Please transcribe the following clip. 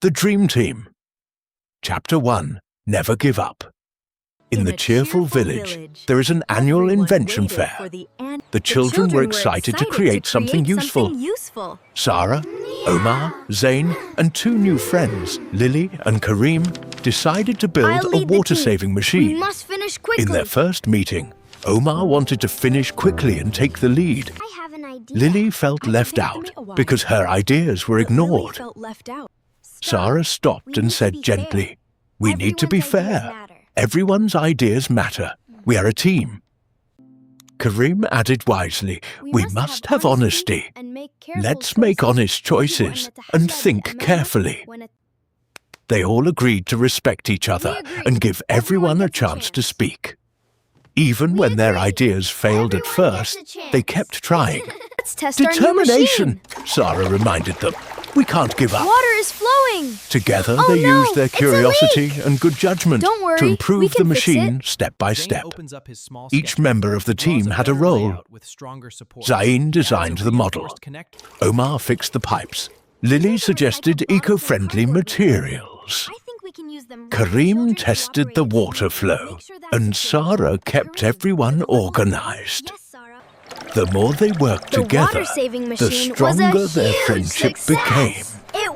The Dream Team. Chapter 1. Never Give Up. In the cheerful village, there is an annual invention fair. The children were excited to create something useful. Sara, Omar, Zain, and two new friends, Lily and Kareem, decided to build a water-saving machine. We must finish quickly. In their first meeting, Omar wanted to finish quickly and take the lead. I have an idea. Lily felt left out because her ideas were ignored. Sara stopped and said gently, "We need to be fair. Everyone's ideas matter. We are a team." Kareem added wisely, "We must have honesty. Let's make honest choices and think carefully." They all agreed to respect each other and give everyone a chance to speak. Even when their ideas failed at first, they kept trying. Let's test our new Determination, machine. Sara reminded them. We can't give up. Water is flowing. Together Oh they no, used their it's a curiosity leak. and good judgment Don't worry, to we improve the can fix machine it. step by Zain step. opens up his small Each sketch, member of the draws team a had a better role. layout with stronger support, Zain adds designed a the model. reinforced connector. Omar fixed the pipes. Lily suggested eco-friendly materials. I think we can use them. Kareem tested the water flow, and Sara kept everyone organized. Yes, Sara. The more they worked The together, water-saving the machine was a stronger their huge friendship success. became. It